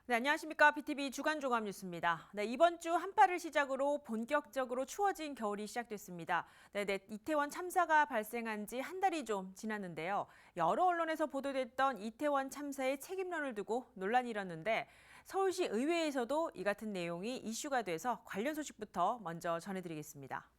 네, 안녕하십니까. BTV 주간 종합 뉴스입니다. 네, 이번 주 한파를 시작으로 본격적으로 추워진 겨울이 시작됐습니다. 이태원 참사가 발생한 지 한 달이 좀 지났는데요. 여러 언론에서 보도됐던 이태원 참사의 책임론을 두고 논란이 일었는데 서울시 의회에서도 이 같은 내용이 이슈가 돼서 관련 소식부터 먼저 전해드리겠습니다.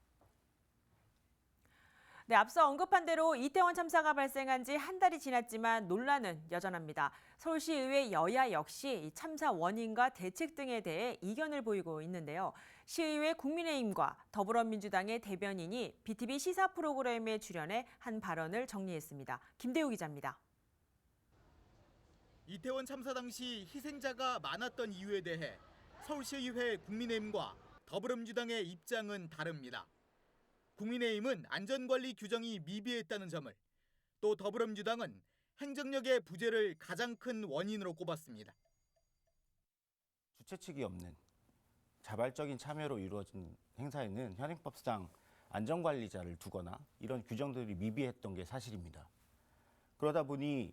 네, 앞서 언급한 대로 이태원 참사가 발생한 지 한 달이 지났지만 논란은 여전합니다. 서울시의회 여야 역시 이 참사 원인과 대책 등에 대해 이견을 보이고 있는데요. 시의회 국민의힘과 더불어민주당의 대변인이 BTV 시사 프로그램에 출연해 한 발언을 정리했습니다. 김대우 기자입니다. 이태원 참사 당시 희생자가 많았던 이유에 대해 서울시의회 국민의힘과 더불어민주당의 입장은 다릅니다. 국민의힘은 안전관리 규정이 미비했다는 점을, 또 더불어민주당은 행정력의 부재를 가장 큰 원인으로 꼽았습니다. 주최 측이 없는 자발적인 참여로 이루어진 행사에는 현행법상 안전관리자를 두거나 이런 규정들이 미비했던 게 사실입니다. 그러다 보니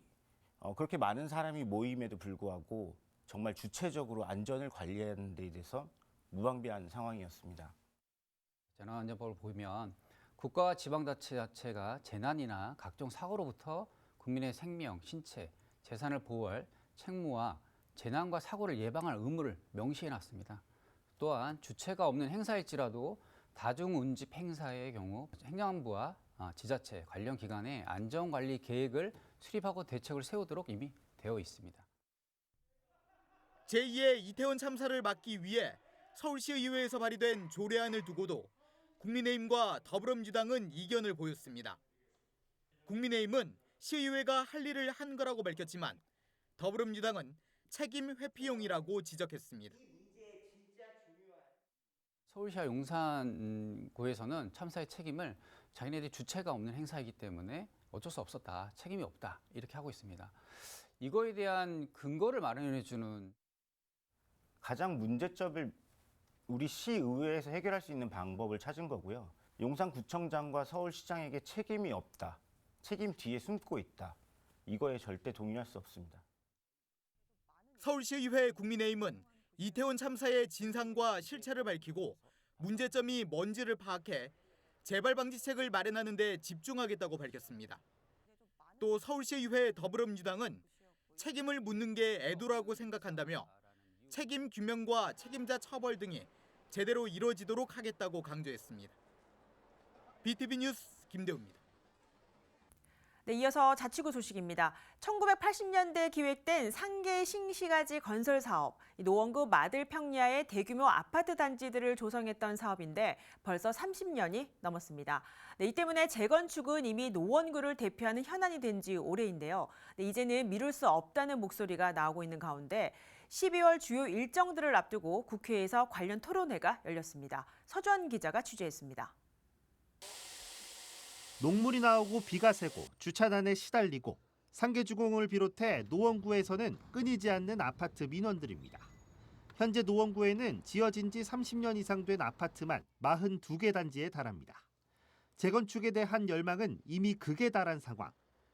그렇게 많은 사람이 모임에도 불구하고 정말 주체적으로 안전을 관리하는 데 대해서 무방비한 상황이었습니다. 재난안전법을 보면 국가와 지방자치가 재난이나 각종 사고로부터 국민의 생명, 신체, 재산을 보호할 책무와 재난과 사고를 예방할 의무를 명시해놨습니다. 또한 주체가 없는 행사일지라도 다중운집 행사의 경우 행정안부와 지자체 관련 기관의 안전관리 계획을 수립하고 대책을 세우도록 이미 되어 있습니다. 제2의 이태원 참사를 막기 위해 서울시의회에서 발의된 조례안을 두고도 국민의힘과 더불어민주당은 이견을 보였습니다. 국민의힘은 시의회가 할 일을 한 거라고 밝혔지만 더불어민주당은 책임 회피용이라고 지적했습니다. 서울시와 용산구에서는 참사의 책임을 자기네들이 주체가 없는 행사이기 때문에 어쩔 수 없었다, 책임이 없다 이렇게 하고 있습니다. 이거에 대한 근거를 마련해 주는 가장 문제점을 우리 시의회에서 해결할 수 있는 방법을 찾은 거고요. 용산구청장과 서울시장에게 책임이 없다, 책임 뒤에 숨고 있다, 이거에 절대 동의할 수 없습니다. 서울시의회 국민의힘은 이태원 참사의 진상과 실체를 밝히고 문제점이 뭔지를 파악해 재발 방지책을 마련하는 데 집중하겠다고 밝혔습니다. 또 서울시의회 더불어민주당은 책임을 묻는 게 애도라고 생각한다며 책임 규명과 책임자 처벌 등이 제대로 이루어지도록 하겠다고 강조했습니다. BTV 뉴스 김대우입니다. 네, 이어서 자치구 소식입니다. 1980년대 기획된 상계 신시가지 건설 사업, 노원구 마들 평야의 대규모 아파트 단지들을 조성했던 사업인데 벌써 30년이 넘었습니다. 네, 이 때문에 재건축은 이미 노원구를 대표하는 현안이 된 지 오래인데요. 네, 이제는 미룰 수 없다는 목소리가 나오고 있는 가운데 12월 주요 일정들을 앞두고 국회에서 관련 토론회가 열렸습니다. 서주환 기자가 취재했습니다. 녹물이 나오고 비가 새고 주차난에 시달리고 상계주공을 비롯해 노원구에서는 끊이지 않는 아파트 민원들입니다. 현재 노원구에는 지어진 지 30년 이상 된 아파트만 42개 단지에 달합니다. 재건축에 대한 열망은 이미 극에 달한 상황.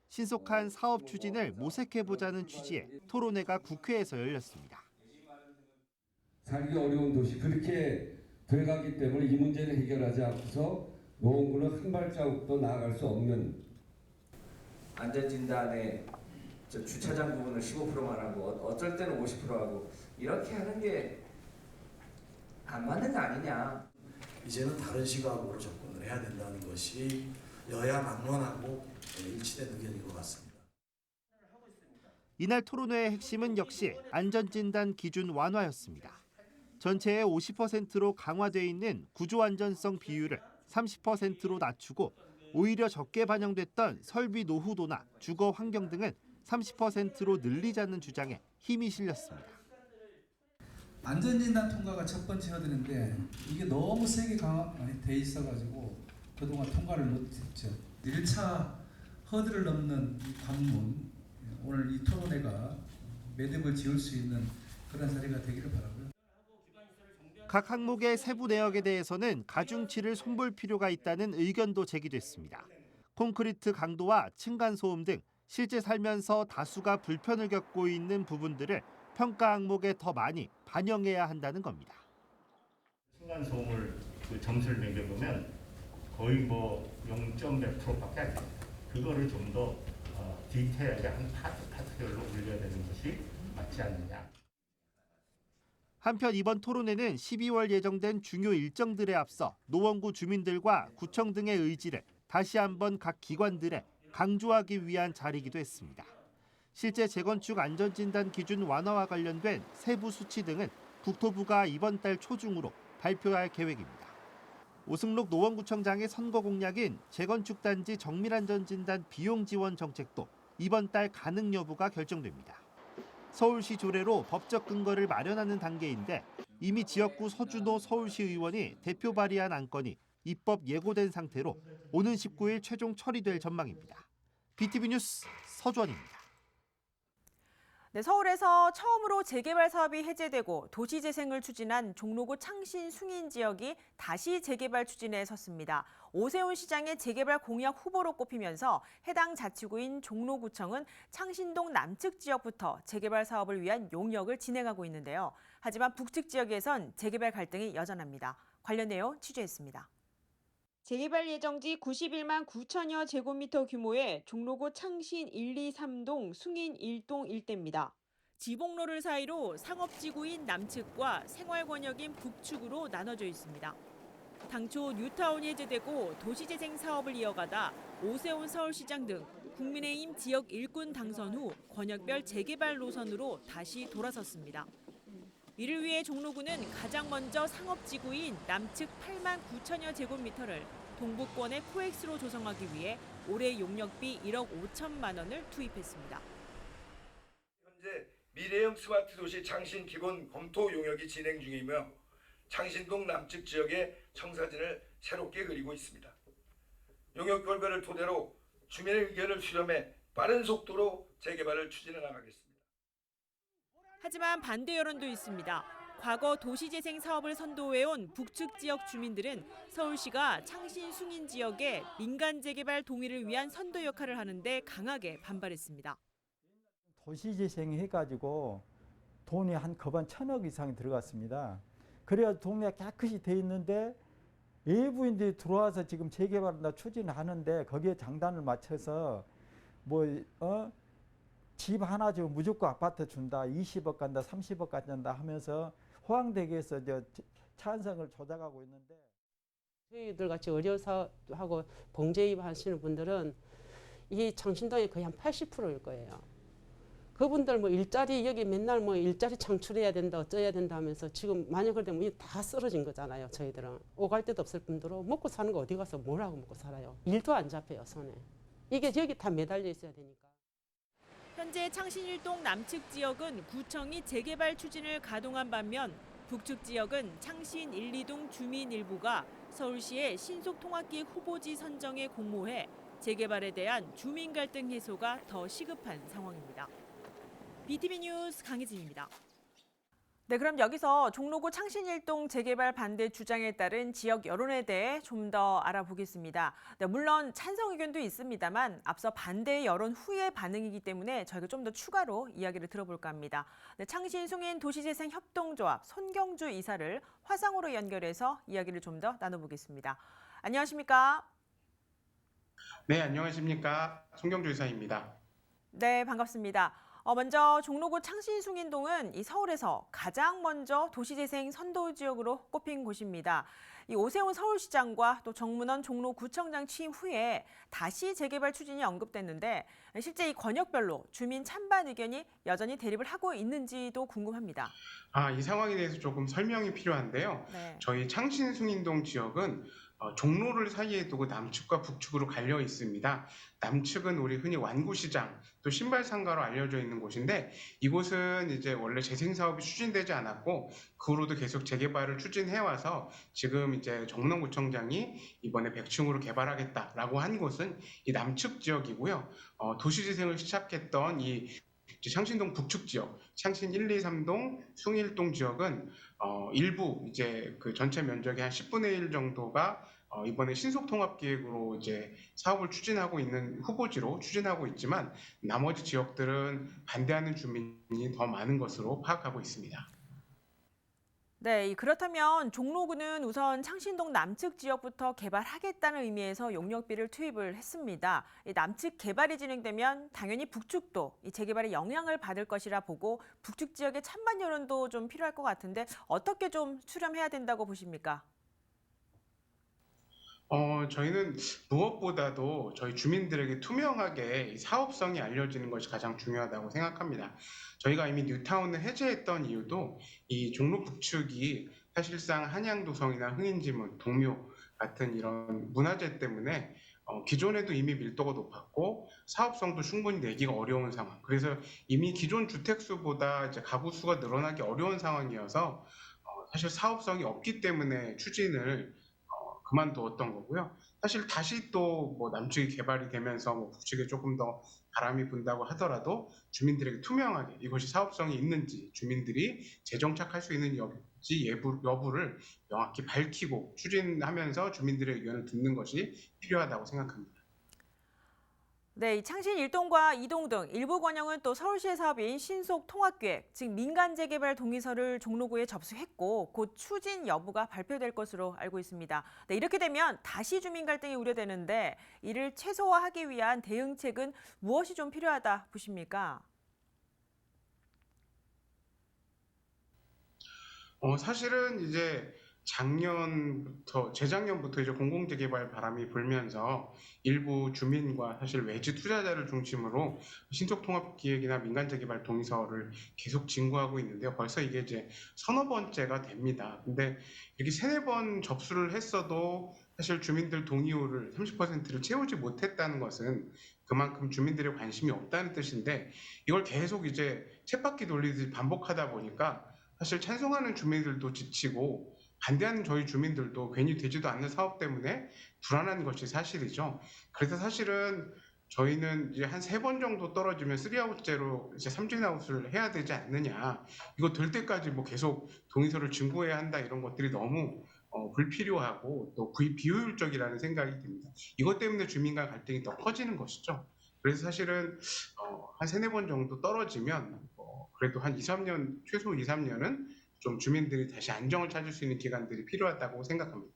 신속한 사업 추진을 모색해보자는 취지의 토론회가 국회에서 열렸습니다. 살기 어려운 도시 그렇게 돼가기 때문에 이 문제를 해결하지 않고서 노원구는 한 발자국도 나아갈 수 없는 안전진단에 주차장 부분을 15%만 하고 어쩔 때는 50% 하고 이렇게 하는 게 안 맞는 거 아니냐. 이제는 다른 시각으로 접근을 해야 된다는 것이 여야 막론하고 일치된 의견인 것 같습니다. 이날 토론회의 핵심은 역시 안전진단 기준 완화였습니다. 전체의 50%로 강화돼 있는 구조안전성 비율을 30%로 낮추고 오히려 적게 반영됐던 설비 노후도나 주거 환경 등은 30%로 늘리자는 주장에 힘이 실렸습니다. 안전진단 통과가 첫 번째 허들인데 이게 너무 세게 강화돼 있어가지고 그동안 통과를 못했죠. 1차 허들을 넘는 이 관문, 오늘 이 토론회가 매듭을 지을 수 있는 그런 자리가 되기를 바라고요. 각 항목의 세부 내역에 대해서는 가중치를 손볼 필요가 있다는 의견도 제기됐습니다. 콘크리트 강도와 층간소음 등 실제 살면서 다수가 불편을 겪고 있는 부분들을 평가 항목에 더 많이 반영해야 한다는 겁니다. 층간소음을 그 점수를 매겨보면 거의 뭐 0.몇 %밖에 안 됩니다. 그거를 좀 더 디테일하게 한 파트별로 올려야 되는 것이 맞지 않느냐. 한편 이번 토론회는 12월 예정된 중요 일정들에 앞서 노원구 주민들과 구청 등의 의지를 다시 한번 각 기관들에 강조하기 위한 자리이기도 했습니다. 실제 재건축 안전진단 기준 완화와 관련된 세부 수치 등은 국토부가 이번 달 초중으로 발표할 계획입니다. 오승록 노원구청장의 선거 공약인 재건축 단지 정밀안전진단 비용 지원 정책도 이번 달 가능 여부가 결정됩니다. 서울시 조례로 법적 근거를 마련하는 단계인데 이미 지역구 서준호 서울시 의원이 대표 발의한 안건이 입법 예고된 상태로 오는 19일 최종 처리될 전망입니다. BTV 뉴스 서주원입니다. 네, 서울에서 처음으로 재개발 사업이 해제되고 도시재생을 추진한 종로구 창신 숭인 지역이 다시 재개발 추진에 섰습니다. 오세훈 시장의 재개발 공약 후보로 꼽히면서 해당 자치구인 종로구청은 창신동 남측 지역부터 재개발 사업을 위한 용역을 진행하고 있는데요. 하지만 북측 지역에선 재개발 갈등이 여전합니다. 관련 내용 취재했습니다. 재개발 예정지 91만 9천여 제곱미터 규모의 종로구 창신 1, 2, 3동 숭인 1동 일대입니다. 지복로를 사이로 상업지구인 남측과 생활권역인 북측으로 나눠져 있습니다. 당초 뉴타운이 해제되고 도시재생 사업을 이어가다 오세훈 서울시장 등 국민의힘 지역 일꾼 당선 후 권역별 재개발 노선으로 다시 돌아섰습니다. 이를 위해 종로구는 가장 먼저 상업지구인 남측 8만 9천여 제곱미터를 동북권의 코엑스로 조성하기 위해 올해 용역비 1억 5천만 원을 투입했습니다. 현재 미래형 스마트 도시 창신 기본 검토 용역이 진행 중이며 창신동 남측 지역의 청사진을 새롭게 그리고 있습니다. 용역 결과를 토대로 주민의 의견을 수렴해 빠른 속도로 재개발을 추진해 나가겠습니다. 하지만 반대 여론도 있습니다. 과거 도시재생 사업을 선도해온 북측 지역 주민들은 서울시가 창신 숭인 지역에 민간 재개발 동의를 위한 선도 역할을 하는데 강하게 반발했습니다. 도시재생 해가지고 돈이 한 거반 1,000억 이상이 들어갔습니다. 그래야 동네가 깨끗이 돼 있는데 외부인들이 들어와서 지금 재개발한다 추진하는데 거기에 장단을 맞춰서 집 하나 주고 무조건 아파트 준다, 20억 간다, 30억 간다 하면서 호황되게해서 찬성을 조작하고 있는데 저희들 같이 의료사하고 봉제입 하시는 분들은 이 창신동에 거의 한 80%일 거예요. 그분들 뭐 일자리 여기 맨날 뭐 일자리 창출해야 된다, 어쩌야 된다 하면서 지금 만약 그러면 다 쓰러진 거잖아요. 저희들은 오갈 데도 없을 뿐더러 먹고 사는 거 어디 가서 뭘 하고 먹고 살아요. 일도 안 잡혀요 손에. 이게 여기 다 매달려 있어야 되니까. 현재 창신 1동 남측 지역은 구청이 재개발 추진을 가동한 반면 북측 지역은 창신 1, 2동 주민 일부가 서울시의 신속통합기획 후보지 선정에 공모해 재개발에 대한 주민 갈등 해소가 더 시급한 상황입니다. BTV 뉴스 강혜진입니다. 네, 그럼 여기서 종로구 창신 1동 재개발 반대 주장에 따른 지역 여론에 대해 좀 더 알아보겠습니다. 네, 물론 찬성 의견도 있습니다만 앞서 반대 여론 후의 반응이기 때문에 저희가 좀 더 추가로 이야기를 들어볼까 합니다. 네, 창신 숭인 도시재생 협동조합 손경주 이사를 화상으로 연결해서 이야기를 좀 더 나눠보겠습니다. 안녕하십니까? 네, 안녕하십니까? 손경주 이사입니다. 네, 반갑습니다. 먼저 종로구 창신숭인동은 이 서울에서 가장 먼저 도시재생 선도 지역으로 꼽힌 곳입니다. 이 오세훈 서울시장과 또 정문원 종로구청장 취임 후에 다시 재개발 추진이 언급됐는데 실제 이 권역별로 주민 찬반 의견이 여전히 대립을 하고 있는지도 궁금합니다. 이 상황에 대해서 조금 설명이 필요한데요. 네. 저희 창신숭인동 지역은 종로를 사이에 두고 남측과 북측으로 갈려 있습니다. 남측은 우리 흔히 완구시장, 또 신발상가로 알려져 있는 곳인데 이곳은 이제 원래 재생 사업이 추진되지 않았고 그 후로도 계속 재개발을 추진해와서 지금 이제 정농구청장이 이번에 100층으로 개발하겠다라고 한 곳은 이 남측 지역이고요. 도시재생을 시작했던 이 창신동 북측 지역, 창신 1, 2, 3동, 숭일동 지역은 일부 이제 그 전체 면적의 한 10분의 1 정도가 이번에 신속통합기획으로 이제 사업을 추진하고 있는 후보지로 추진하고 있지만 나머지 지역들은 반대하는 주민이 더 많은 것으로 파악하고 있습니다. 네, 그렇다면 종로구는 우선 창신동 남측 지역부터 개발하겠다는 의미에서 용역비를 투입을 했습니다. 이 남측 개발이 진행되면 당연히 북측도 이 재개발에 영향을 받을 것이라 보고 북측 지역의 찬반 여론도 좀 필요할 것 같은데 어떻게 좀 수렴해야 된다고 보십니까? 저희는 무엇보다도 저희 주민들에게 투명하게 이 사업성이 알려지는 것이 가장 중요하다고 생각합니다. 저희가 이미 뉴타운을 해제했던 이유도 이 종로 북측이 사실상 한양도성이나 흥인지문, 동묘 같은 이런 문화재 때문에 기존에도 이미 밀도가 높았고 사업성도 충분히 내기가 어려운 상황. 그래서 이미 기존 주택수보다 이제 가구 수가 늘어나기 어려운 상황이어서 사실 사업성이 없기 때문에 추진을 그만두었던 거고요. 사실 다시 또 뭐 남측이 개발이 되면서 뭐 북측에 조금 더 바람이 분다고 하더라도 주민들에게 투명하게 이것이 사업성이 있는지 주민들이 재정착할 수 있는 여부를 명확히 밝히고 추진하면서 주민들의 의견을 듣는 것이 필요하다고 생각합니다. 네, 이 창신 1동과 2동 등 일부 권역은 또 서울시의 사업인 신속통합계획, 즉 민간 재개발 동의서를 종로구에 접수했고 곧 추진 여부가 발표될 것으로 알고 있습니다. 네, 이렇게 되면 다시 주민 갈등이 우려되는데 이를 최소화하기 위한 대응책은 무엇이 좀 필요하다 보십니까? 사실은 이제 재작년부터 이제 공공재개발 바람이 불면서 일부 주민과 사실 외지 투자자를 중심으로 신속통합기획이나 민간재개발 동의서를 계속 진구하고 있는데요. 벌써 이게 이제 서너 번째가 됩니다. 근데 이렇게 세네 번 접수를 했어도 사실 주민들 동의율을 30%를 채우지 못했다는 것은 그만큼 주민들의 관심이 없다는 뜻인데 이걸 계속 이제 쳇바퀴 돌리듯이 반복하다 보니까 사실 찬성하는 주민들도 지치고 반대하는 저희 주민들도 괜히 되지도 않는 사업 때문에 불안한 것이 사실이죠. 그래서 사실은 저희는 이제 한 3번 정도 떨어지면 3아웃제로 이제 3진아웃을 해야 되지 않느냐. 이거 될 때까지 뭐 계속 동의서를 진구해야 한다 이런 것들이 너무 불필요하고 또 비효율적이라는 생각이 듭니다. 이것 때문에 주민 간 갈등이 더 커지는 것이죠. 그래서 사실은 한 3-4번 정도 떨어지면 그래도 한 2-3년, 최소 2-3년은 좀 주민들이 다시 안정을 찾을 수 있는 기간들이 필요하다고 생각합니다.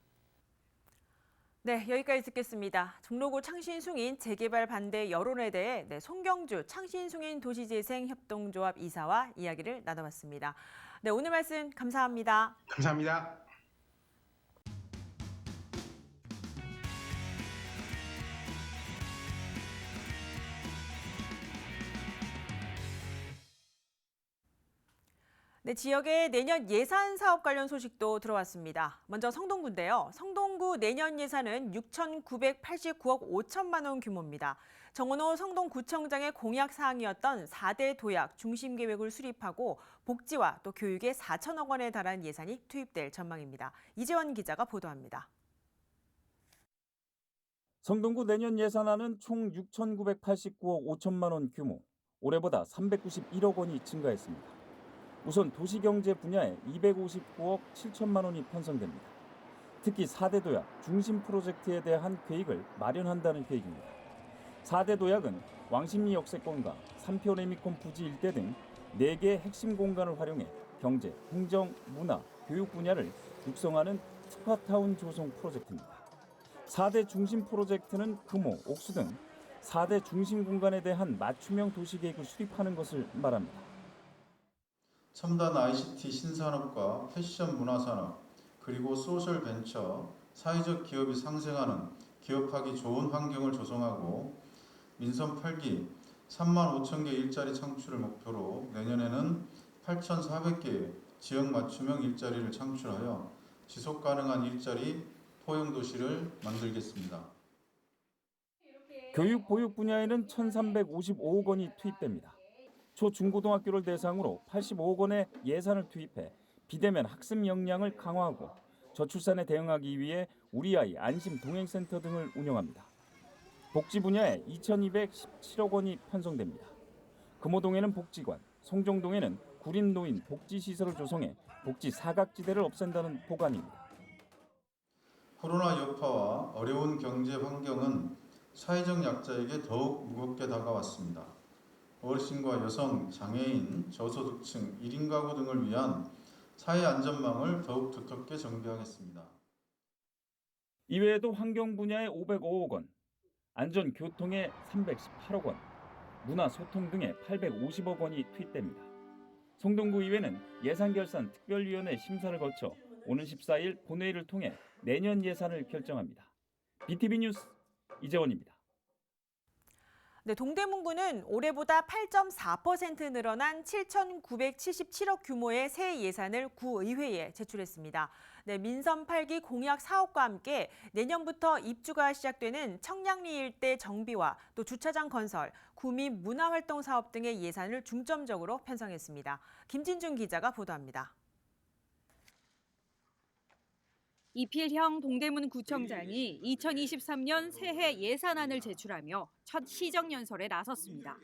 네, 여기까지 듣겠습니다. 종로구 창신숭인 재개발 반대 여론에 대해 송경주 창신숭인 도시재생협동조합 이사와 이야기를 나눠봤습니다. 네, 오늘 말씀 감사합니다. 감사합니다. 네, 지역의 내년 예산 사업 관련 소식도 들어왔습니다. 먼저 성동구인데요. 성동구 내년 예산은 6,989억 5천만 원 규모입니다. 정원호 성동구청장의 공약 사항이었던 4대 도약 중심 계획을 수립하고 복지와 또 교육에 4천억 원에 달한 예산이 투입될 전망입니다. 이재원 기자가 보도합니다. 성동구 내년 예산안은 총 6,989억 5천만 원 규모, 올해보다 391억 원이 증가했습니다. 우선 도시경제 분야에 259억 7천만 원이 편성됩니다. 특히 4대 도약 중심 프로젝트에 대한 계획을 마련한다는 계획입니다. 4대 도약은 왕십리 역세권과 삼표 레미콘 부지 일대 등 4개 핵심 공간을 활용해 경제, 행정, 문화, 교육 분야를 육성하는 특화타운 조성 프로젝트입니다. 4대 중심 프로젝트는 금호, 옥수 등 4대 중심 공간에 대한 맞춤형 도시계획을 수립하는 것을 말합니다. 첨단 ICT 신산업과 패션 문화산업, 그리고 소셜 벤처, 사회적 기업이 상생하는 기업하기 좋은 환경을 조성하고 민선 8기 3만 5천 개 일자리 창출을 목표로 내년에는 8,400개의 지역 맞춤형 일자리를 창출하여 지속 가능한 일자리 포용 도시를 만들겠습니다. 교육 보육 분야에는 1,355억 원이 투입됩니다. 초중고등학교를 대상으로 85억 원의 예산을 투입해 비대면 학습 역량을 강화하고 저출산에 대응하기 위해 우리 아이 안심 동행센터 등을 운영합니다. 복지 분야에 2,217억 원이 편성됩니다. 금호동에는 복지관, 송정동에는 구린 노인 복지시설을 조성해 복지 사각지대를 없앤다는 보관입니다. 코로나 여파와 어려운 경제 환경은 사회적 약자에게 더욱 무겁게 다가왔습니다. 어르신과 여성, 장애인, 저소득층, 1인 가구 등을 위한 사회 안전망을 더욱 두텁게 정비하겠습니다. 이외에도 환경 분야에 505억 원, 안전교통에 318억 원, 문화소통 등에 850억 원이 투입됩니다. 송동구 의회는 예산결산 특별위원회 심사를 거쳐 오는 14일 본회의를 통해 내년 예산을 결정합니다. BTV 뉴스 이재원입니다. 네, 동대문구는 올해보다 8.4% 늘어난 7,977억 규모의 새 예산을 구의회에 제출했습니다. 네, 민선 8기 공약 사업과 함께 내년부터 입주가 시작되는 청량리 일대 정비와 또 주차장 건설, 구민 문화활동 사업 등의 예산을 중점적으로 편성했습니다. 김진중 기자가 보도합니다. 이필형 동대문구청장이 2023년 새해 예산안을 제출하며 첫 시정연설에 나섰습니다.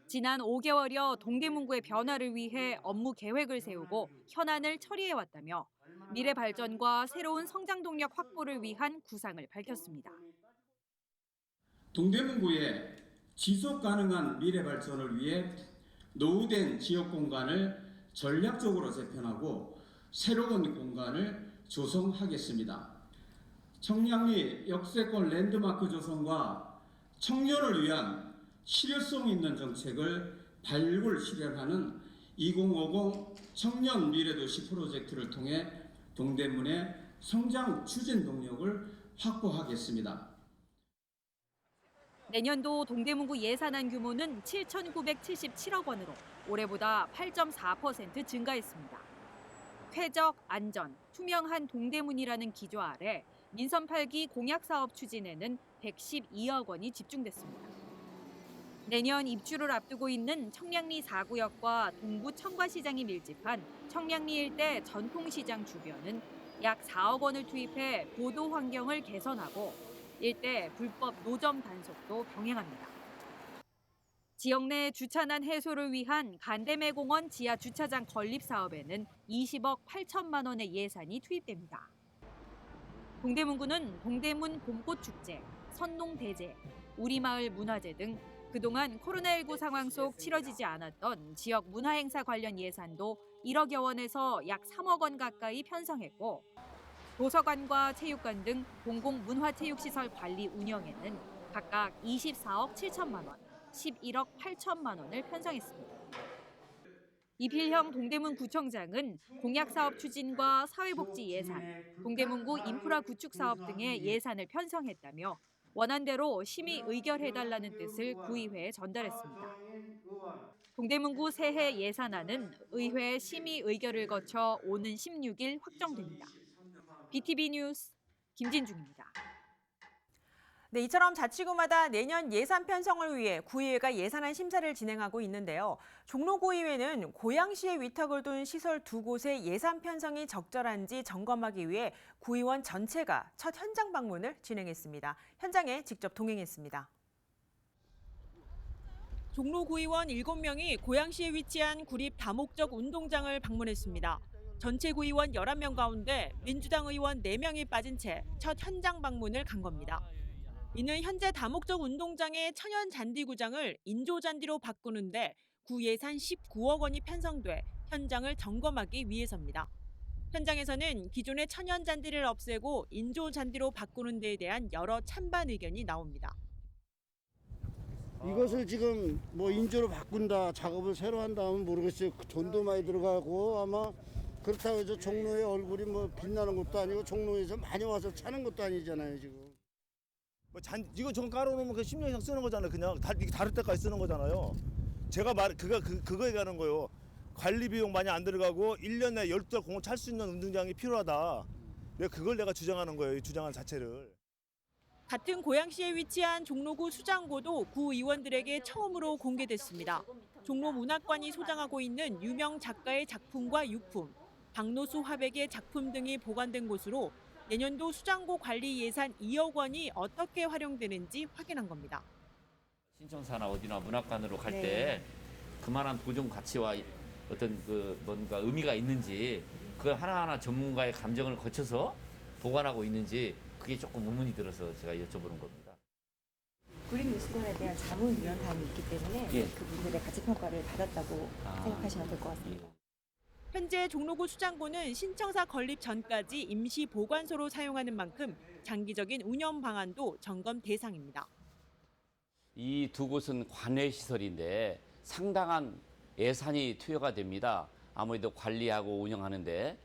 지난 5개월여 동대문구의 변화를 위해 업무 계획을 세우고 현안을 처리해왔다며 미래 발전과 새로운 성장 동력 확보를 위한 구상을 밝혔습니다. 동대문구의 지속 가능한 미래 발전을 위해 노후된 지역 공간을 전략적으로 재편하고 새로운 공간을 조성하겠습니다. 청량리 역세권 랜드마크 조성과 청년을 위한 실효성 있는 정책을 발굴 실현하는 2050 청년 미래도시 프로젝트를 통해 동대문의 성장 추진 동력을 확보하겠습니다. 내년도 동대문구 예산안 규모는 7,977억 원으로 올해보다 8.4% 증가했습니다. 쾌적, 안전, 투명한 동대문이라는 기조 아래 민선 8기 공약 사업 추진에는 112억 원이 집중됐습니다. 내년 입주를 앞두고 있는 청량리 4구역과 동부 청과시장이 밀집한 청량리 일대 전통시장 주변은 약 4억 원을 투입해 보도 환경을 개선하고 일대 불법 노점 단속도 병행합니다. 지역 내 주차난 해소를 위한 간대매공원 지하 주차장 건립 사업에는 20억 8천만 원의 예산이 투입됩니다. 동대문구는 동대문 봄꽃축제, 선농대제, 우리마을 문화제 등 그동안 코로나19 상황 속 치러지지 않았던 지역 문화행사 관련 예산도 1억여 원에서 약 3억 원 가까이 편성했고 도서관과 체육관 등 공공문화체육시설 관리 운영에는 각각 24억 7천만 원, 11억 8천만 원을 편성했습니다. 이필형 동대문구청장은 공약사업 추진과 사회복지 예산, 동대문구 인프라 구축 사업 등의 예산을 편성했다며 원안대로 심의 의결해달라는 뜻을 구의회에 전달했습니다. 동대문구 새해 예산안은 의회 심의 의결을 거쳐 오는 16일 확정됩니다. BTV 뉴스 김진중입니다. 네, 이처럼 자치구마다 내년 예산 편성을 위해 구의회가 예산안 심사를 진행하고 있는데요. 종로구의회는 고양시에 위탁을 둔 시설 2곳의 예산 편성이 적절한지 점검하기 위해 구의원 전체가 첫 현장 방문을 진행했습니다. 현장에 직접 동행했습니다. 종로구의원 7명이 고양시에 위치한 구립 다목적 운동장을 방문했습니다. 전체 구의원 11명 가운데 민주당 의원 4명이 빠진 채 첫 현장 방문을 간 겁니다. 이는 현재 다목적 운동장의 천연 잔디 구장을 인조 잔디로 바꾸는데 구 예산 19억 원이 편성돼 현장을 점검하기 위해서입니다. 현장에서는 기존의 천연 잔디를 없애고 인조 잔디로 바꾸는 데에 대한 여러 찬반 의견이 나옵니다. 이것을 지금 뭐 인조로 바꾼다, 작업을 새로 한다면 모르겠어요. 돈도 많이 들어가고 아마 그렇다고 해서 종로의 얼굴이 뭐 빛나는 것도 아니고 종로에서 많이 와서 차는 것도 아니잖아요, 지금. 이거 전 깔아놓으면 그 10년 이상 쓰는 거잖아요. 그냥 이게 다를 때까지 쓰는 거잖아요. 제가 그거 얘기하는 거예요. 관리 비용 많이 안 들어가고 1년 내에 12달 공을 찰 수 있는 운동장이 필요하다. 내가 주장하는 거예요. 이 주장한 자체를. 같은 고양시에 위치한 종로구 수장고도 구 의원들에게 처음으로 공개됐습니다. 종로 문학관이 소장하고 있는 유명 작가의 작품과 유품, 박노수 화백의 작품 등이 보관된 곳으로 내년도 수장고 관리 예산 2억 원이 어떻게 활용되는지 확인한 겁니다. 신청사나 어디나 문학관으로 갈 때 그만한 보존 가치와 어떤 뭔가 의미가 있는지 그걸 하나하나 전문가의 감정을 거쳐서 보관하고 있는지 그게 조금 의문이 들어서 제가 여쭤보는 겁니다. 구립뉴스권에 대한 자문위원단이 있기 때문에 예. 그분들의 가치평가를 받았다고 생각하시면 될 것 같습니다. 현재 종로구 수장고는 신청사 건립 전까지 임시 보관소로 사용하는 만큼 장기적인 운영 방안도 점검 대상입니다. 이 두 곳은 관외 시설인데 상당한 예산이 투여가 됩니다. 아무래도 관리하고 운영하는데.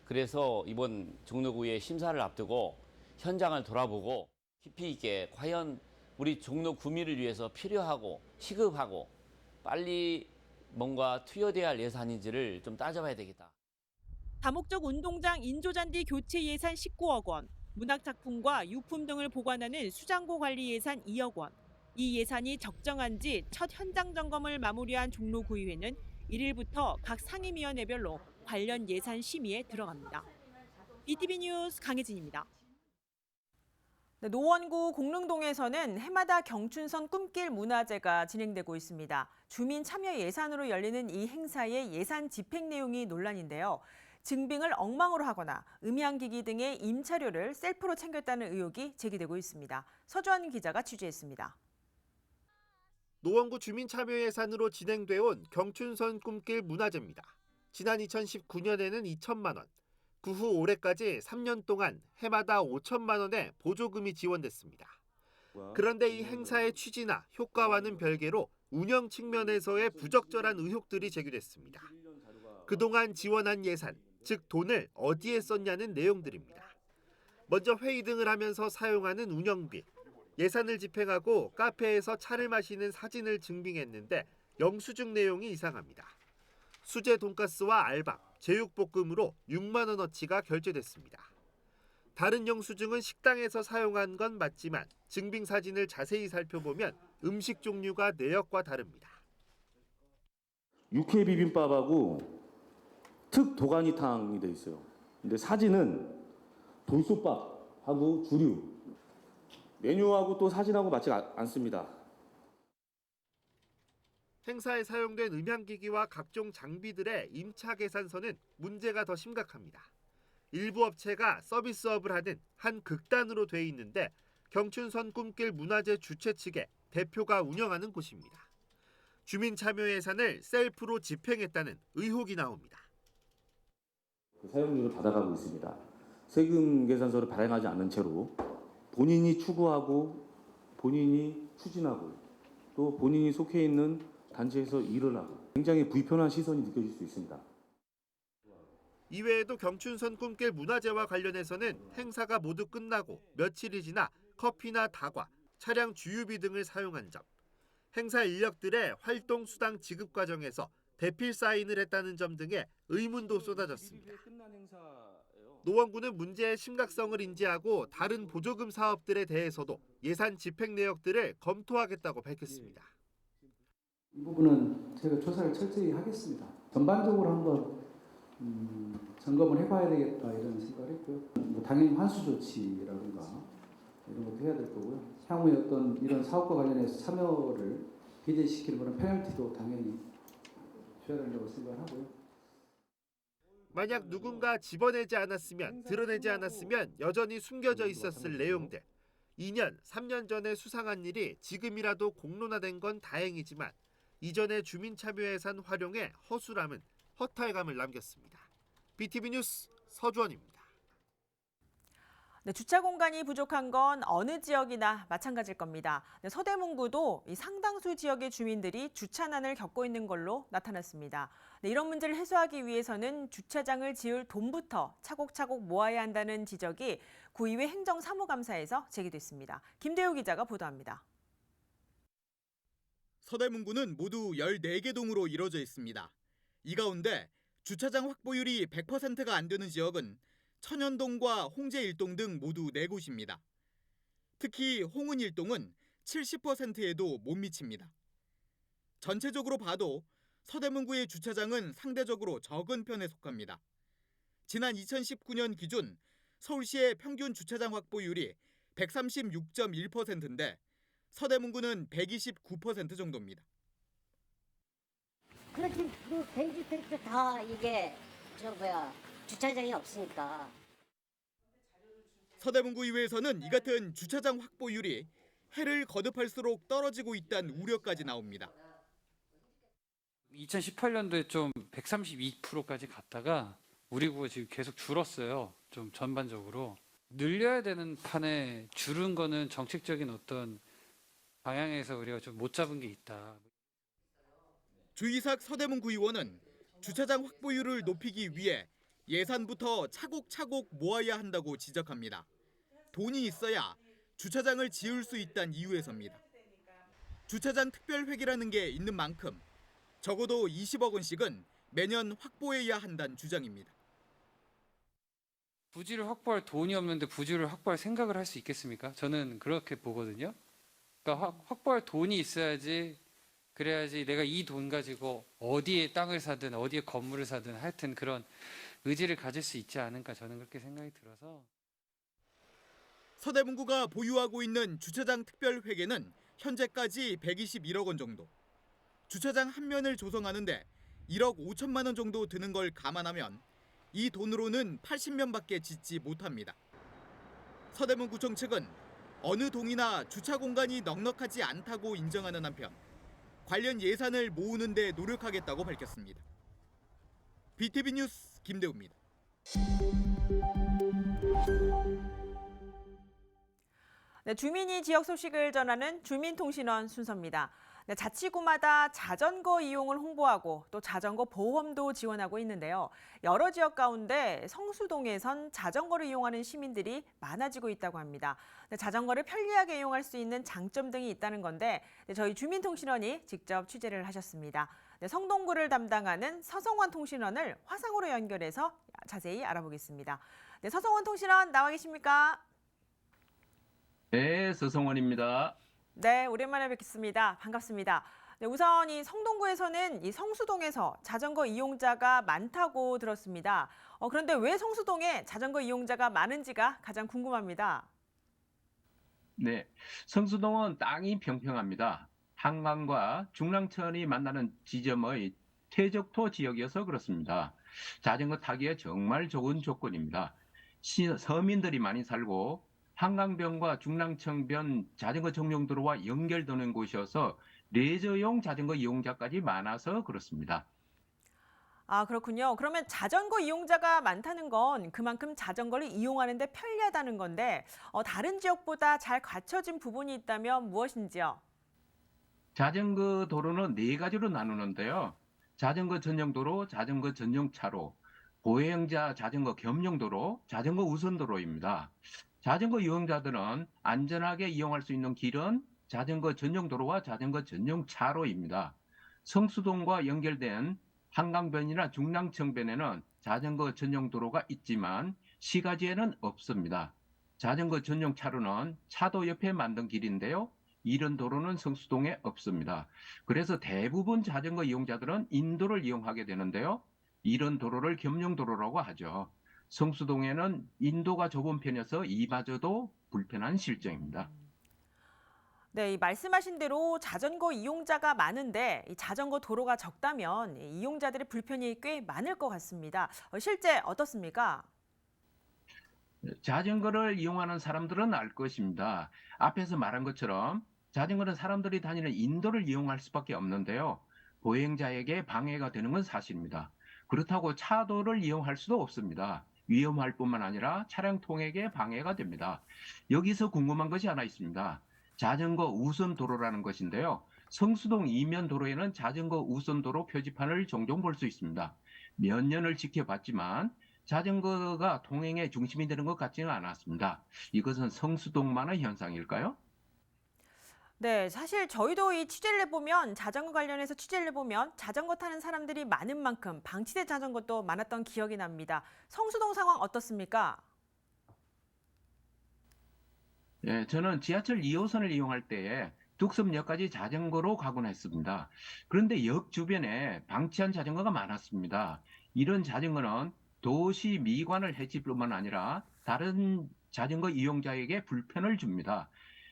그래서 이번 종로구의 심사를 앞두고 현장을 돌아보고 깊이 있게 과연 우리 종로 구민을 위해서 필요하고 시급하고 빨리 뭔가 투여돼야 할 예산인지를 좀 따져봐야 되겠다. 다목적 운동장 인조잔디 교체 예산 19억 원, 문학작품과 유품 등을 보관하는 수장고 관리 예산 2억 원. 이 예산이 적정한지 첫 현장 점검을 마무리한 종로구의회는 1일부터 각 상임위원회별로 관련 예산 심의에 들어갑니다. BTV 뉴스 강혜진입니다. 노원구 공릉동에서는 해마다 경춘선 꿈길 문화제가 진행되고 있습니다. 주민 참여 예산으로 열리는 이 행사의 예산 집행 내용이 논란인데요. 증빙을 엉망으로 하거나 음향기기 등의 임차료를 셀프로 챙겼다는 의혹이 제기되고 있습니다. 서주환 기자가 취재했습니다. 노원구 주민 참여 예산으로 진행돼 온 경춘선 꿈길 문화제입니다. 지난 2019년에는 2천만 원, 그 후 올해까지 3년 동안 해마다 5천만 원의 보조금이 지원됐습니다. 그런데 이 행사의 취지나 효과와는 별개로 운영 측면에서의 부적절한 의혹들이 제기됐습니다. 그동안 지원한 예산, 즉 돈을 어디에 썼냐는 내용들입니다. 먼저 회의 등을 하면서 사용하는 운영비, 예산을 집행하고 카페에서 차를 마시는 사진을 증빙했는데 영수증 내용이 이상합니다. 수제 돈가스와 알밥, 제육볶음으로 6만 원어치가 결제됐습니다. 다른 영수증은 식당에서 사용한 건 맞지만 증빙 사진을 자세히 살펴보면 음식 종류가 내역과 다릅니다. 육회 비빔밥하고 특 도가니탕이 돼 있어요. 근데 사진은 돌솥밥하고 주류. 메뉴하고 또 사진하고 맞지 않습니다. 행사에 사용된 음향기기와 각종 장비들의 임차 계산서는 문제가 더 심각합니다. 일부 업체가 서비스업을 하는 한 극단으로 돼 있는데 경춘선 꿈길 문화제 주최 측의 대표가 운영하는 곳입니다. 주민 참여 예산을 셀프로 집행했다는 의혹이 나옵니다. 사용료를 받아가고 있습니다. 세금 계산서를 발행하지 않는 채로 본인이 추구하고 본인이 추진하고 또 본인이 속해 있는 단체에서 일을 하고 굉장히 불편한 시선이 느껴질 수 있습니다. 이외에도 경춘선 꿈길 문화제와 관련해서는 행사가 모두 끝나고 며칠이 지나 커피나 다과, 차량 주유비 등을 사용한 점, 행사 인력들의 활동 수당 지급 과정에서 대필 사인을 했다는 점 등의 의문도 쏟아졌습니다. 노원구는 문제의 심각성을 인지하고 다른 보조금 사업들에 대해서도 예산 집행 내역들을 검토하겠다고 밝혔습니다. 이 부분은 제가 조사를 철저히 하겠습니다. 전반적으로 한번 점검을 해봐야 되겠다 이런 생각을 했고요. 뭐 당연히 환수 조치라든가 이런 것도 해야 될 거고요. 향후에 어떤 이런 사업과 관련해서 참여를 기대시키는 그런 페널티도 당연히 줘야 된다고 생각하고요. 만약 누군가 집어내지 않았으면, 드러내지 않았으면 여전히 숨겨져 있었을 내용들. 2년, 3년 전에 수상한 일이 지금이라도 공론화된 건 다행이지만 이전의 주민 참여 예산 활용의 허술함은 허탈감을 남겼습니다. BTV 뉴스 서주원입니다. 네, 주차 공간이 부족한 건 어느 지역이나 마찬가지일 겁니다. 네, 서대문구도 이 상당수 지역의 주민들이 주차난을 겪고 있는 걸로 나타났습니다. 네, 이런 문제를 해소하기 위해서는 주차장을 지을 돈부터 차곡차곡 모아야 한다는 지적이 구의회 행정사무감사에서 제기됐습니다. 김대우 기자가 보도합니다. 서대문구는 모두 14개 동으로 이뤄져 있습니다. 이 가운데 주차장 확보율이 100%가 안 되는 지역은 천연동과 홍제 1동 등 모두 4곳입니다. 특히 홍은 1동은 70%에도 못 미칩니다. 전체적으로 봐도 서대문구의 주차장은 상대적으로 적은 편에 속합니다. 지난 2019년 기준 서울시의 평균 주차장 확보율이 136.1%인데 서대문구는 129% 정도입니다. 그렇지, 그 대주택도 다 이게 주차장이 없으니까. 서대문구의회에서는 이 같은 주차장 확보율이 해를 거듭할수록 떨어지고 있다는 우려까지 나옵니다. 2018년도에 좀 132%까지 갔다가 우리 구가 지금 계속 줄었어요. 좀 전반적으로. 늘려야 되는 판에 줄은 거는 정책적인 어떤 방향에서 우리가 좀 못 잡은 게 있다. 주이삭 서대문구의원은 주차장 확보율을 높이기 위해 예산부터 차곡차곡 모아야 한다고 지적합니다. 돈이 있어야 주차장을 지을 수 있다는 이유에서입니다. 주차장 특별회계라는 게 있는 만큼 적어도 20억 원씩은 매년 확보해야 한다는 주장입니다. 부지를 확보할 돈이 없는데 부지를 확보할 생각을 할 수 있겠습니까? 저는 그렇게 보거든요. 그러니까 확보할 돈이 있어야지, 그래야지 내가 이 돈 가지고 어디에 땅을 사든 어디에 건물을 사든 하여튼 그런 의지를 가질 수 있지 않을까, 저는 그렇게 생각이 들어서. 서대문구가 보유하고 있는 주차장 특별회계는 현재까지 121억 원 정도. 주차장 한 면을 조성하는데 1억 5천만 원 정도 드는 걸 감안하면 이 돈으로는 80면밖에 짓지 못합니다. 서대문구청 측은 어느 동이나 주차 공간이 넉넉하지 않다고 인정하는 한편 관련 예산을 모으는 데 노력하겠다고 밝혔습니다. BTV 뉴스 김대우입니다. 네, 주민이 지역 소식을 전하는 주민통신원 순서입니다. 네, 자치구마다 자전거 이용을 홍보하고 또 자전거 보험도 지원하고 있는데요. 여러 지역 가운데 성수동에선 자전거를 이용하는 시민들이 많아지고 있다고 합니다. 네, 자전거를 편리하게 이용할 수 있는 장점 등이 있다는 건데 저희 주민통신원이 직접 취재를 하셨습니다. 네, 성동구를 담당하는 서성원 통신원을 화상으로 연결해서 자세히 알아보겠습니다. 네, 서성원 통신원 나와 계십니까? 네, 서성원입니다. 네, 오랜만에 뵙겠습니다. 반갑습니다. 네, 우선 이 성동구에서는 이 성수동에서 자전거 이용자가 많다고 들었습니다. 그런데 왜 성수동에 자전거 이용자가 많은지가 가장 궁금합니다. 네, 성수동은 땅이 평평합니다. 한강과 중랑천이 만나는 지점의 퇴적토 지역이어서 그렇습니다. 자전거 타기에 정말 좋은 조건입니다. 서민들이 많이 살고 한강변과 중랑천변 자전거 전용도로와 연결되는 곳이어서 레저용 자전거 이용자까지 많아서 그렇습니다. 아, 그렇군요. 그러면 자전거 이용자가 많다는 건 그만큼 자전거를 이용하는 데 편리하다는 건데 다른 지역보다 잘 갖춰진 부분이 있다면 무엇인지요? 자전거 도로는 4가지로 나누는데요. 자전거 전용도로, 자전거 전용차로, 보행자 자전거 겸용도로, 자전거 우선도로입니다. 자전거 이용자들은 안전하게 이용할 수 있는 길은 자전거 전용도로와 자전거 전용차로입니다. 성수동과 연결된 한강변이나 중랑천변에는 자전거 전용도로가 있지만 시가지에는 없습니다. 자전거 전용차로는 차도 옆에 만든 길인데요. 이런 도로는 성수동에 없습니다. 그래서 대부분 자전거 이용자들은 인도를 이용하게 되는데요. 이런 도로를 겸용도로라고 하죠. 성수동에는 인도가 좁은 편이어서 이마저도 불편한 실정입니다. 네, 이 말씀하신 대로 자전거 이용자가 많은데 이 자전거 도로가 적다면 이용자들의 불편이 꽤 많을 것 같습니다. 실제 어떻습니까? 자전거를 이용하는 사람들은 알 것입니다. 앞에서 말한 것처럼 자전거는 사람들이 다니는 인도를 이용할 수밖에 없는데요. 보행자에게 방해가 되는 건 사실입니다. 그렇다고 차도를 이용할 수도 없습니다. 위험할 뿐만 아니라 차량 통행에 방해가 됩니다. 여기서 궁금한 것이 하나 있습니다. 자전거 우선도로라는 것인데요. 성수동 이면 도로에는 자전거 우선도로 표지판을 종종 볼 수 있습니다. 몇 년을 지켜봤지만 자전거가 통행의 중심이 되는 것 같지는 않았습니다. 이것은 성수동만의 현상일까요? 네, 사실 저희도 이 취재를 해보면 자전거 관련해서 취재를 해보면 자전거 타는 사람들이 많은 만큼 방치된 자전거도 많았던 기억이 납니다. 성수동 상황 어떻습니까? 예, 저는 지하철 2호선을 이용할 때에 뚝섬역까지 자전거로 가곤 했습니다. 그런데 역 주변에 방치한 자전거가 많았습니다. 이런 자전거는 도시 미관을 해칠 뿐만 아니라 다른 자전거 이용자에게 불편을 줍니다.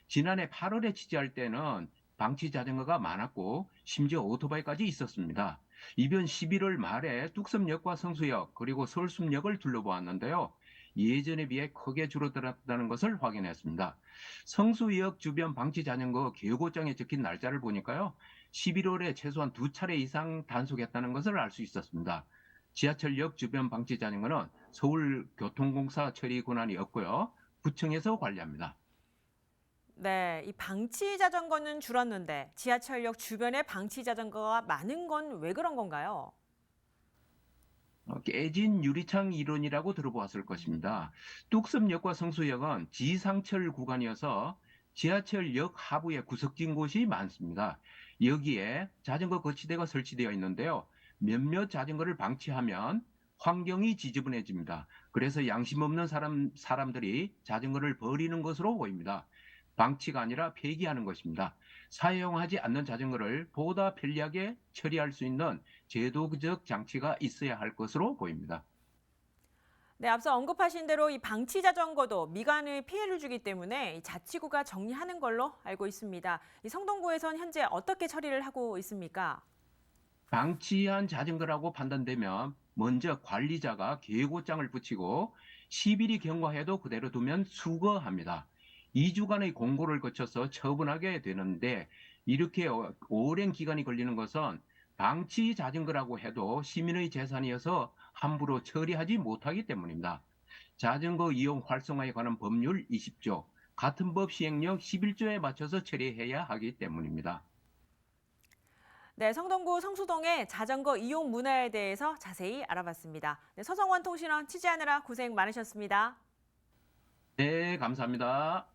지난해 8월에 취재할 때는 방치 자전거가 많았고 심지어 오토바이까지 있었습니다. 이번 11월 말에 뚝섬역과 성수역 그리고 서울숲역을 둘러보았는데요. 예전에 비해 크게 줄어들었다는 것을 확인했습니다. 성수역 주변 방치 자전거 계획고장에 적힌 날짜를 보니까요. 11월에 최소한 2차례 이상 단속했다는 것을 알 수 있었습니다. 지하철역 주변 방치 자전거는 서울교통공사 처리 권한이 없고요. 구청에서 관리합니다. 네, 이 방치 자전거는 줄었는데 지하철역 주변에 방치 자전거가 많은 건 왜 그런 건가요? 깨진 유리창 이론이라고 들어보았을 것입니다. 뚝섬역과 성수역은 지상철 구간이어서 지하철역 하부에 구석진 곳이 많습니다. 여기에 자전거 거치대가 설치되어 있는데요. 몇몇 자전거를 방치하면 환경이 지저분해집니다. 그래서 양심 없는 사람들이 자전거를 버리는 것으로 보입니다. 방치가 아니라 폐기하는 것입니다. 사용하지 않는 자전거를 보다 편리하게 처리할 수 있는 제도적 장치가 있어야 할 것으로 보입니다. 네, 앞서 언급하신 대로 이 방치 자전거도 미관에 피해를 주기 때문에 이 자치구가 정리하는 걸로 알고 있습니다. 이 성동구에선 현재 어떻게 처리를 하고 있습니까? 방치한 자전거라고 판단되면 먼저 관리자가 계고장을 붙이고 10일이 경과해도 그대로 두면 수거합니다. 2주간의 공고를 거쳐서 처분하게 되는데 이렇게 오랜 기간이 걸리는 것은 방치 자전거라고 해도 시민의 재산이어서 함부로 처리하지 못하기 때문입니다. 자전거 이용 활성화에 관한 법률 20조, 같은 법 시행령 11조에 맞춰서 처리해야 하기 때문입니다. 네, 성동구 성수동의 자전거 이용 문화에 대해서 자세히 알아봤습니다. 네, 서성원 통신원 취재하느라 고생 많으셨습니다. 네, 감사합니다.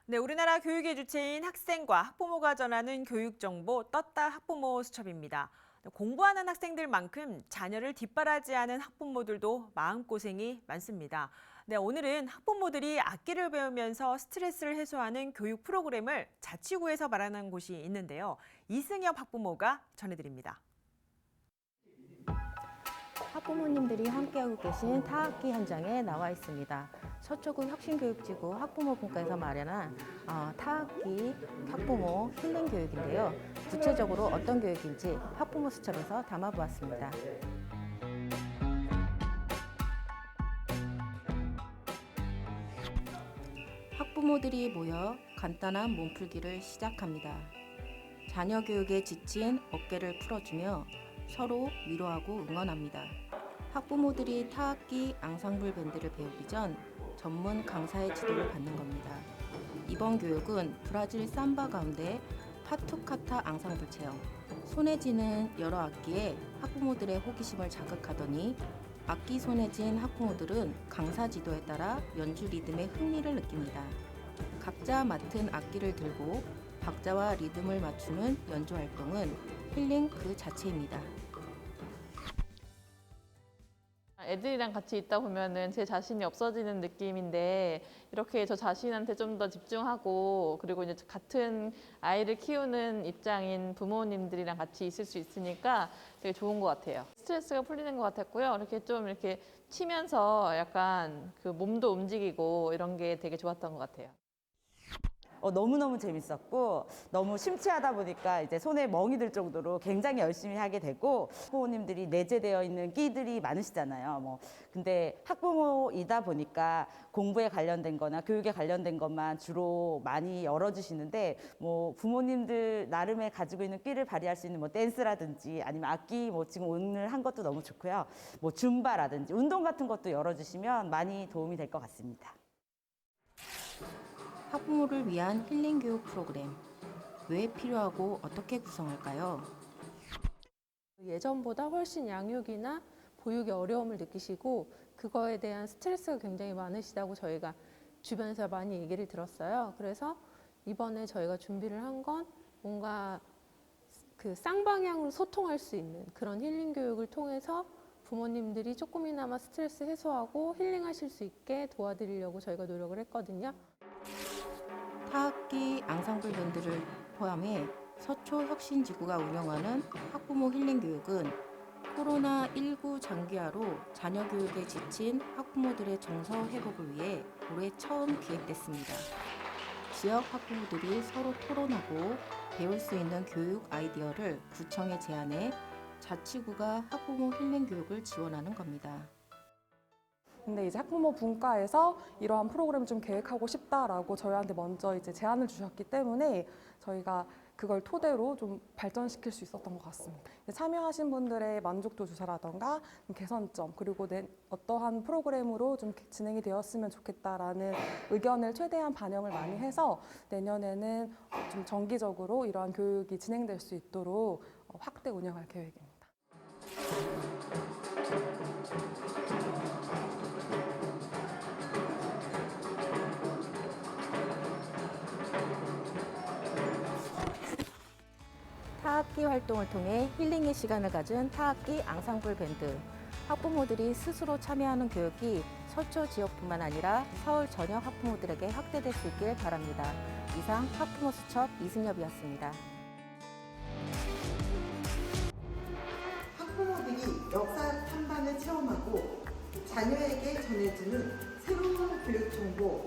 네, 우리나라 교육의 주체인 학생과 학부모가 전하는 교육 정보 떴다 학부모 수첩입니다. 공부하는 학생들만큼 자녀를 뒷바라지하는 학부모들도 마음고생이 많습니다. 네, 오늘은 학부모들이 악기를 배우면서 스트레스를 해소하는 교육 프로그램을 자치구에서 마련한 곳이 있는데요. 이승엽 학부모가 전해드립니다. 학부모님들이 함께하고 계신 타악기 현장에 나와 있습니다. 서초구 혁신교육지구 학부모분과에서 마련한 타악기 학부모 힐링 교육인데요. 구체적으로 어떤 교육인지 학부모 수첩에서 담아보았습니다. 학부모들이 모여 간단한 몸풀기를 시작합니다. 자녀 교육에 지친 어깨를 풀어주며 서로 위로하고 응원합니다. 학부모들이 타악기 앙상블 밴드를 배우기 전 전문 강사의 지도를 받는 겁니다. 이번 교육은 브라질 삼바 가운데 파투카타 앙상블 체험. 손에 쥐는 여러 악기에 학부모들의 호기심을 자극하더니 악기 손에 쥔 학부모들은 강사 지도에 따라 연주 리듬에 흥미를 느낍니다. 각자 맡은 악기를 들고 박자와 리듬을 맞추는 연주 활동은 힐링 그 자체입니다. 애들이랑 같이 있다 보면은 제 자신이 없어지는 느낌인데 이렇게 저 자신한테 좀 더 집중하고 그리고 이제 같은 아이를 키우는 입장인 부모님들이랑 같이 있을 수 있으니까 되게 좋은 것 같아요. 스트레스가 풀리는 것 같았고요. 이렇게 좀 이렇게 치면서 약간 그 몸도 움직이고 이런 게 되게 좋았던 것 같아요. 너무너무 재밌었고 너무 심취하다 보니까 이제 손에 멍이 들 정도로 굉장히 열심히 하게 되고 부모님들이 내재되어 있는 끼들이 많으시잖아요. 근데 학부모이다 보니까 공부에 관련된 거나 교육에 관련된 것만 주로 많이 열어주시는데 부모님들 나름의 가지고 있는 끼를 발휘할 수 있는 댄스라든지 아니면 악기 지금 오늘 한 것도 너무 좋고요. 줌바라든지 운동 같은 것도 열어주시면 많이 도움이 될 것 같습니다. 학부모를 위한 힐링 교육 프로그램. 왜 필요하고 어떻게 구성할까요? 예전보다 훨씬 양육이나 보육의 어려움을 느끼시고 그거에 대한 스트레스가 굉장히 많으시다고 저희가 주변에서 많이 얘기를 들었어요. 그래서 이번에 저희가 준비를 한 건 뭔가 그 쌍방향으로 소통할 수 있는 그런 힐링 교육을 통해서 부모님들이 조금이나마 스트레스 해소하고 힐링하실 수 있게 도와드리려고 저희가 노력을 했거든요. 타악기 앙상블 밴드를 포함해 서초 혁신지구가 운영하는 학부모 힐링 교육은 코로나19 장기화로 자녀 교육에 지친 학부모들의 정서 회복을 위해 올해 처음 기획됐습니다. 지역 학부모들이 서로 토론하고 배울 수 있는 교육 아이디어를 구청에 제안해 자치구가 학부모 힐링 교육을 지원하는 겁니다. 근데 이제 학부모 분과에서 이러한 프로그램을 좀 계획하고 싶다라고 저희한테 먼저 이제 제안을 주셨기 때문에 저희가 그걸 토대로 좀 발전시킬 수 있었던 것 같습니다. 참여하신 분들의 만족도 조사라던가 개선점, 그리고 어떠한 프로그램으로 좀 진행이 되었으면 좋겠다라는 의견을 최대한 반영을 많이 해서 내년에는 좀 정기적으로 이러한 교육이 진행될 수 있도록 확대 운영할 계획입니다. 타악기 활동을 통해 힐링의 시간을 가진 타악기 앙상블 밴드. 학부모들이 스스로 참여하는 교육이 서초 지역뿐만 아니라 서울 전역 학부모들에게 확대될 수 있길 바랍니다. 이상 학부모 수첩 이승엽이었습니다. 학부모들이 역사 탐방을 체험하고 자녀에게 전해주는 새로운 교육 정보,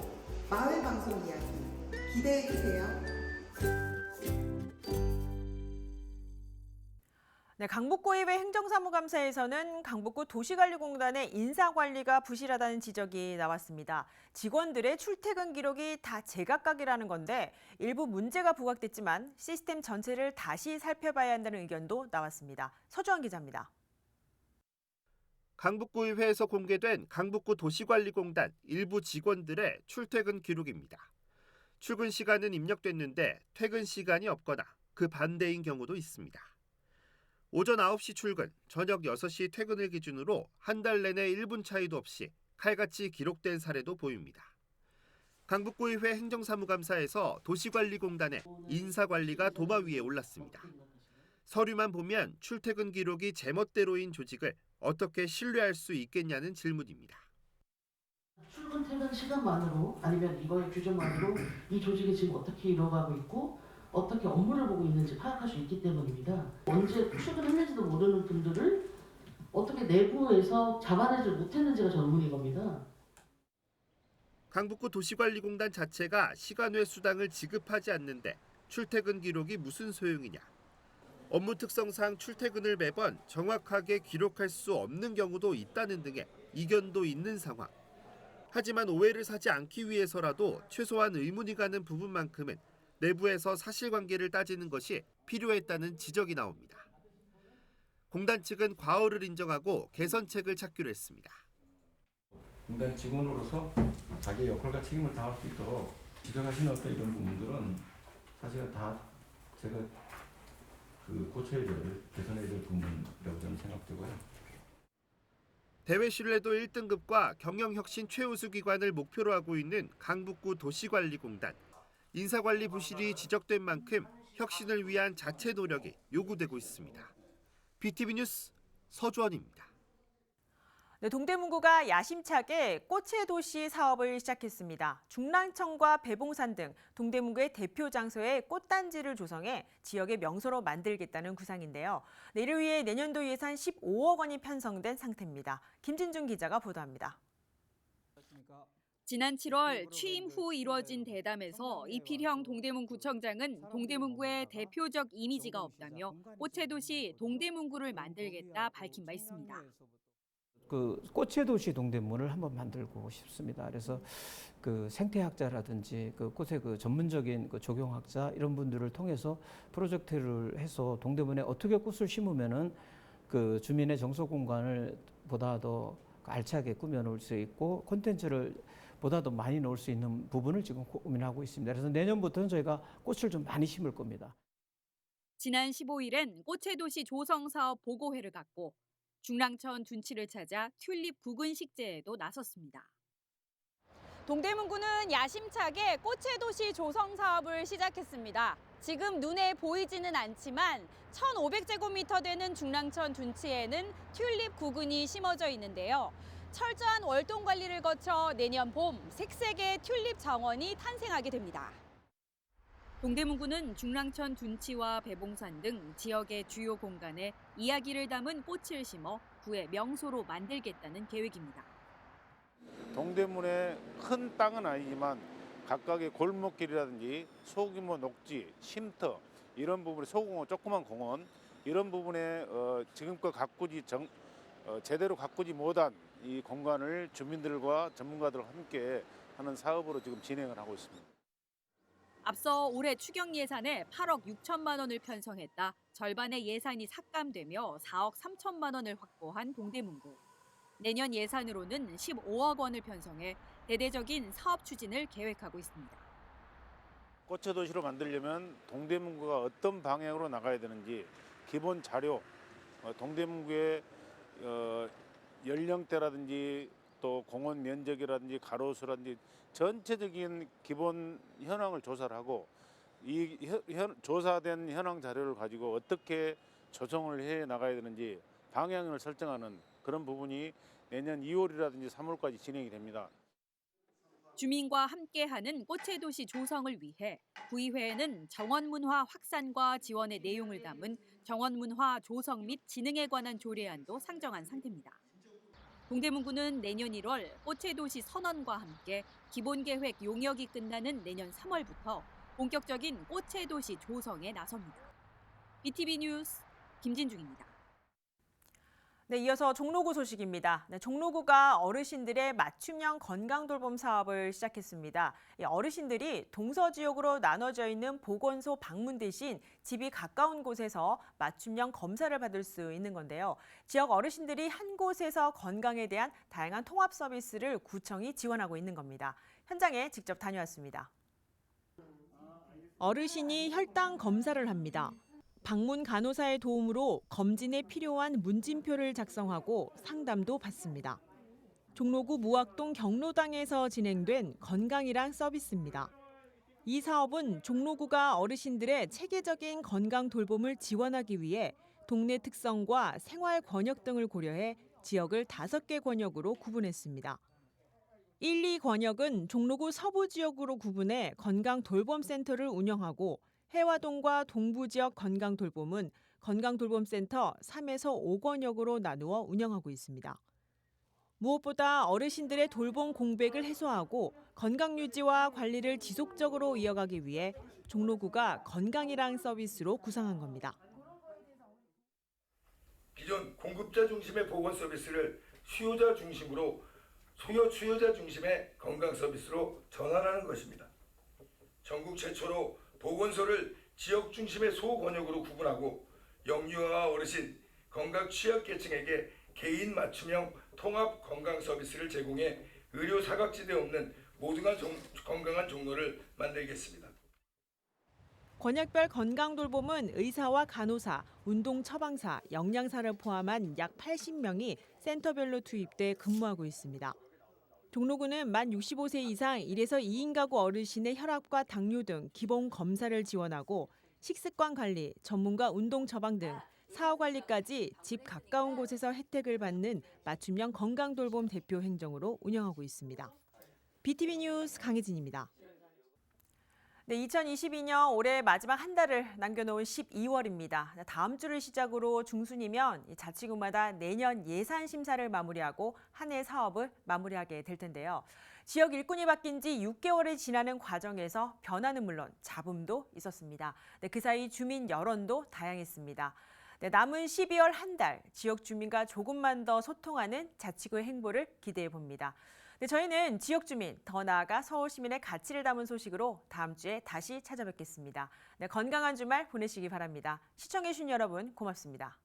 마을 방송 이야기 기대해 주세요. 네, 강북구의회 행정사무감사에서는 강북구 도시관리공단의 인사관리가 부실하다는 지적이 나왔습니다. 직원들의 출퇴근 기록이 다 제각각이라는 건데 일부 문제가 부각됐지만 시스템 전체를 다시 살펴봐야 한다는 의견도 나왔습니다. 서주환 기자입니다. 강북구의회에서 공개된 강북구 도시관리공단 일부 직원들의 출퇴근 기록입니다. 출근 시간은 입력됐는데 퇴근 시간이 없거나 그 반대인 경우도 있습니다. 오전 9시 출근, 저녁 6시 퇴근을 기준으로 한 달 내내 1분 차이도 없이 칼같이 기록된 사례도 보입니다. 강북구의회 행정사무감사에서 도시관리공단의 인사관리가 도마 위에 올랐습니다. 서류만 보면 출퇴근 기록이 제멋대로인 조직을 어떻게 신뢰할 수 있겠냐는 질문입니다. 출근 퇴근 시간만으로 아니면 이거의 규정만으로 이 조직이 지금 어떻게 이루어가고 있고 어떻게 업무를 보고 있는지 파악할 수 있기 때문입니다. 언제 출근했는지도 모르는 분들을 어떻게 내부에서 잡아내지 못했는지가 저 의문인 겁니다. 강북구 도시관리공단 자체가 시간 외 수당을 지급하지 않는데 출퇴근 기록이 무슨 소용이냐. 업무 특성상 출퇴근을 매번 정확하게 기록할 수 없는 경우도 있다는 등의 이견도 있는 상황. 하지만 오해를 사지 않기 위해서라도 최소한 의문이 가는 부분만큼은 내부에서 사실관계를 따지는 것이 필요했다는 지적이 나옵니다. 공단 측은 과오를 인정하고 개선책을 찾기로 했습니다. 공단 직원으로서 자기의 역할과 책임을 다할 수 있도록 지적하시는 어떤 이런 부분들은 사실은 다 제가 고쳐야 될, 개선해야 될 부분이라고 저는 생각되고요. 대외 신뢰도 1등급과 경영혁신 최우수 기관을 목표로 하고 있는 강북구 도시관리공단. 인사관리 부실이 지적된 만큼 혁신을 위한 자체 노력이 요구되고 있습니다. BTV 뉴스 서주원입니다. 네, 동대문구가 야심차게 꽃의 도시 사업을 시작했습니다. 중랑천과 배봉산 등 동대문구의 대표 장소에 꽃단지를 조성해 지역의 명소로 만들겠다는 구상인데요. 네, 이를 위해 내년도 예산 15억 원이 편성된 상태입니다. 김진중 기자가 보도합니다. 지난 7월 취임 후 이루어진 대담에서 이필형 동대문구청장은 동대문구의 대표적 이미지가 없다며 꽃의 도시 동대문구를 만들겠다 밝힌 바 있습니다. 꽃의 도시 동대문을 한번 만들고 싶습니다. 그래서 생태학자라든지 꽃의 전문적인 조경학자 이런 분들을 통해서 프로젝트를 해서 동대문에 어떻게 꽃을 심으면은 주민의 정서 공간을 보다 더 알차게 꾸며놓을 수 있고 콘텐츠를 보다 더 많이 넣을 수 있는 부분을 지금 고민하고 있습니다. 그래서 내년부터는 저희가 꽃을 좀 많이 심을 겁니다. 지난 15일엔 꽃의 도시 조성 사업 보고회를 갖고 중랑천 둔치를 찾아 튤립 구근 식재에도 나섰습니다. 동대문구는 야심차게 꽃의 도시 조성 사업을 시작했습니다. 지금 눈에 보이지는 않지만 1,500제곱미터 되는 중랑천 둔치에는 튤립 구근이 심어져 있는데요. 철저한 월동 관리를 거쳐 내년 봄 색색의 튤립 정원이 탄생하게 됩니다. 동대문구는 중랑천 둔치와 배봉산 등 지역의 주요 공간에 이야기를 담은 꽃을 심어 구의 명소로 만들겠다는 계획입니다. 동대문의 큰 땅은 아니지만 각각의 골목길이라든지 소규모 녹지, 쉼터 이런 부분에 소공원, 조그만 공원 이런 부분에 지금껏 제대로 가꾸지 못한 이 공간을 주민들과 전문가들과 함께 하는 사업으로 지금 진행을 하고 있습니다. 앞서 올해 추경 예산에 8억 6천만 원을 편성했다 절반의 예산이 삭감되며 4억 3천만 원을 확보한 동대문구. 내년 예산으로는 15억 원을 편성해 대대적인 사업 추진을 계획하고 있습니다. 꽃의 도시로 만들려면 동대문구가 어떤 방향으로 나가야 되는지 기본 자료, 동대문구의 연령대라든지 또 공원 면적이라든지 가로수라든지 전체적인 기본 현황을 조사를 하고 이 조사된 현황 자료를 가지고 어떻게 조성을 해 나가야 되는지 방향을 설정하는 그런 부분이 내년 2월이라든지 3월까지 진행이 됩니다. 주민과 함께하는 꽃의 도시 조성을 위해 구의회에는 정원문화 확산과 지원의 내용을 담은 정원문화 조성 및 진흥에 관한 조례안도 상정한 상태입니다. 동대문구는 내년 1월 꽃의 도시 선언과 함께 기본계획 용역이 끝나는 내년 3월부터 본격적인 꽃의 도시 조성에 나섭니다. BTV 뉴스 김진중입니다. 네, 이어서 종로구 소식입니다. 네, 종로구가 어르신들의 맞춤형 건강돌봄 사업을 시작했습니다. 어르신들이 동서 지역으로 나눠져 있는 보건소 방문 대신 집이 가까운 곳에서 맞춤형 검사를 받을 수 있는 건데요. 지역 어르신들이 한 곳에서 건강에 대한 다양한 통합 서비스를 구청이 지원하고 있는 겁니다. 현장에 직접 다녀왔습니다. 어르신이 혈당 검사를 합니다. 방문 간호사의 도움으로 검진에 필요한 문진표를 작성하고 상담도 받습니다. 종로구 무학동 경로당에서 진행된 건강이랑 서비스입니다. 이 사업은 종로구가 어르신들의 체계적인 건강 돌봄을 지원하기 위해 동네 특성과 생활 권역 등을 고려해 지역을 5개 권역으로 구분했습니다. 1, 2권역은 종로구 서부 지역으로 구분해 건강 돌봄센터를 운영하고 해화동과 동부 지역 건강돌봄은 건강돌봄센터 3에서 5권역으로 나누어 운영하고 있습니다. 무엇보다 어르신들의 돌봄 공백을 해소하고 건강 유지와 관리를 지속적으로 이어가기 위해 종로구가 건강이랑 서비스로 구상한 겁니다. 기존 공급자 중심의 보건 서비스를 수요자 중심으로 수요자 중심의 건강 서비스로 전환하는 것입니다. 전국 최초로 보건소를 지역 중심의 소권역으로 구분하고 영유아 어르신, 건강 취약계층에게 개인 맞춤형 통합 건강 서비스를 제공해 의료 사각지대 없는 모두가 건강한 종로를 만들겠습니다. 권역별 건강돌봄은 의사와 간호사, 운동 처방사, 영양사를 포함한 약 80명이 센터별로 투입돼 근무하고 있습니다. 종로구는 만 65세 이상 1에서 2인 가구 어르신의 혈압과 당뇨 등 기본 검사를 지원하고 식습관 관리, 전문가 운동 처방 등 사후 관리까지 집 가까운 곳에서 혜택을 받는 맞춤형 건강돌봄 대표 행정으로 운영하고 있습니다. BTV 뉴스 강혜진입니다. 네, 2022년 올해 마지막 한 달을 남겨놓은 12월입니다. 다음 주를 시작으로 중순이면 자치구마다 내년 예산 심사를 마무리하고 한 해 사업을 마무리하게 될 텐데요. 지역 일꾼이 바뀐 지 6개월이 지나는 과정에서 변화는 물론 잡음도 있었습니다. 네, 그 사이 주민 여론도 다양했습니다. 네, 남은 12월 한 달 지역 주민과 조금만 더 소통하는 자치구의 행보를 기대해 봅니다. 네, 저희는 지역 주민, 더 나아가 서울 시민의 가치를 담은 소식으로 다음 주에 다시 찾아뵙겠습니다. 네, 건강한 주말 보내시기 바랍니다. 시청해 주신 여러분 고맙습니다.